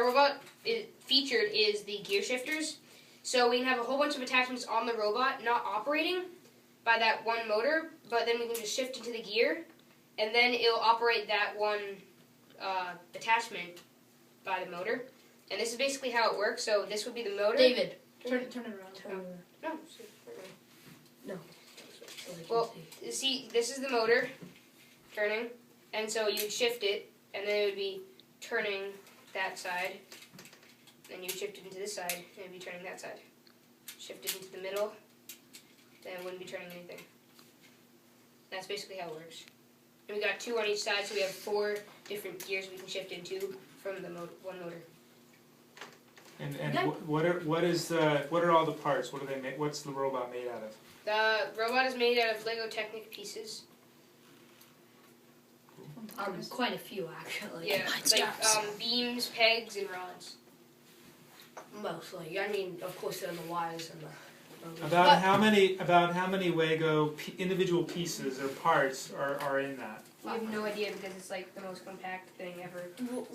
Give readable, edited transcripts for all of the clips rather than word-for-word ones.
our robot featured is the gear shifters. So we can have a whole bunch of attachments on the robot, not operating by that one motor, but then we can just shift into the gear, and then it'll operate that one attachment by the motor. And this is basically how it works. So this would be the motor. David, turn it around. No. Well, see, this is the motor turning, and so you shift it, and then it would be turning that side. Then you shift it into this side, and it would be turning that side. Shift it into the middle, then it wouldn't be turning anything. That's basically how it works. And we got 2 on each side, so we have 4 different gears we can shift into from the one motor. And what are all the parts? What are they made? What's the robot made out of? The robot is made out of Lego Technic pieces. Quite a few actually. Yeah, like beams, pegs, and rods. Mostly. I mean, of course, there are the wires and the. About how many Lego individual pieces or parts are in that? We have no idea because it's like the most compact thing ever.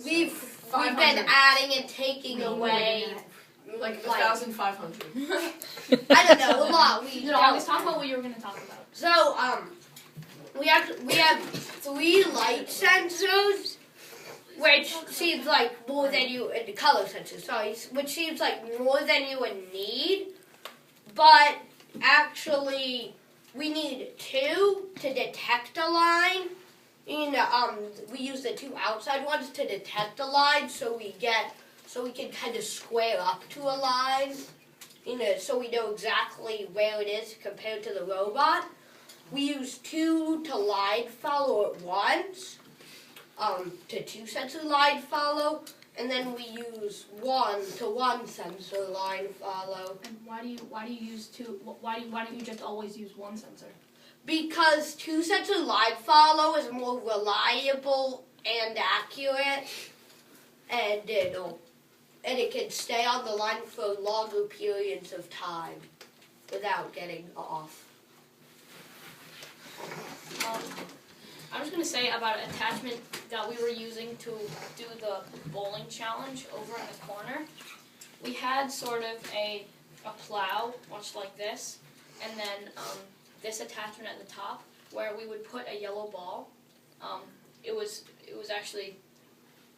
We've been adding and taking away like 1,500. I don't know, a lot. Let's talk about what you were going to talk about. So we have 3 light sensors, which seems like more than you and the color sensors. Sorry, which seems like more than you would need. But actually, we need 2 to detect a line. We use the 2 outside ones to detect a line, so we can kind of square up to a line. So we know exactly where it is compared to the robot. We use 2 to line follow at once, to 2 sensor line follow. And then we use 1 to 1 sensor line follow. And why do you use 2? Why don't you just always use 1 sensor? Because 2 sensor line follow is more reliable and accurate, and it can stay on the line for longer periods of time without getting off. I was going to say about an attachment that we were using to do the bowling challenge over in the corner. We had sort of a plow, much like this, and then this attachment at the top where we would put a yellow ball. It was actually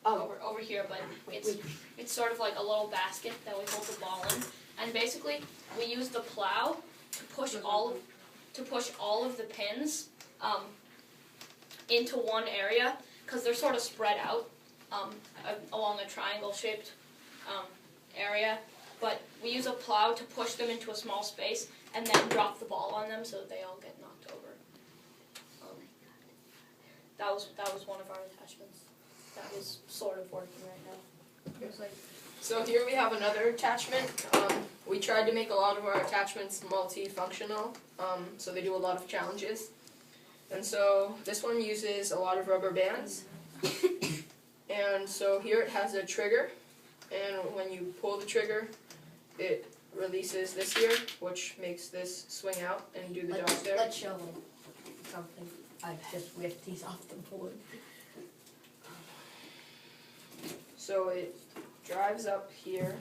over here, but it's sort of like a little basket that we hold the ball in, and basically we use the plow to push all of the pins into one area, because they're sort of spread out along a triangle-shaped area. But we use a plow to push them into a small space and then drop the ball on them so they all get knocked over. That was one of our attachments. That is sort of working right now. It was like, so here we have another attachment. We tried to make a lot of our attachments multifunctional, so they do a lot of challenges. And so this one uses a lot of rubber bands. And so here it has a trigger, and when you pull the trigger, it releases this here, which makes this swing out and do the dog there. Let's show them something. I just ripped these off the board. So it drives up here,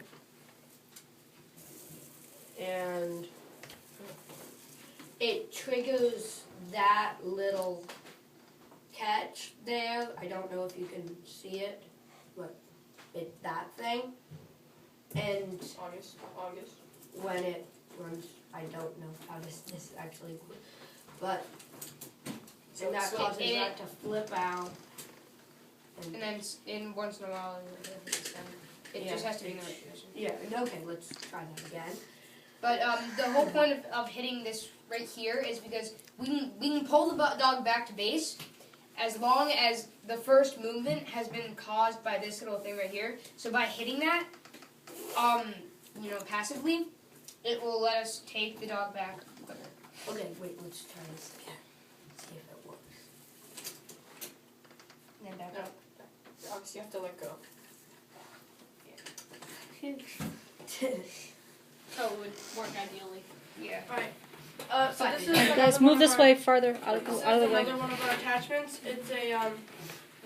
and it triggers that little catch there. I don't know if you can see it, but it's that thing. And August. When it runs, I don't know how this actually works, but and that causes that to flip out. And then in once in a while, it just has to be in the right position. Yeah, okay, let's try that again. But the whole point of hitting this right here is because we can pull the dog back to base as long as the first movement has been caused by this little thing right here. So by hitting that, passively, it will let us take the dog back quicker. Okay, wait, let's try this again. See if it works. And then back up. August, you have to let go. so it would work ideally. Yeah. Alright. So this is Guys, move this way farther out of the way. another one of our attachments. It's a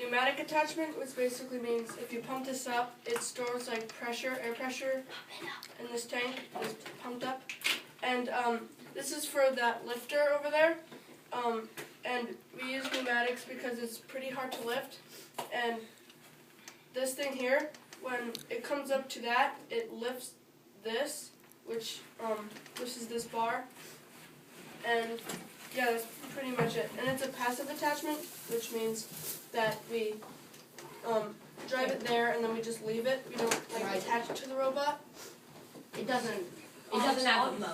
pneumatic attachment, which basically means if you pump this up, it stores like pressure, air pressure in this tank. It's pumped up. And this is for that lifter over there. And we use pneumatics because it's pretty hard to lift. And this thing here, when it comes up to that, it lifts this, which is this bar. And yeah, that's pretty much it. And it's a passive attachment, which means that we drive it there and then we just leave it. We don't like attach it to the robot. It doesn't have a mode.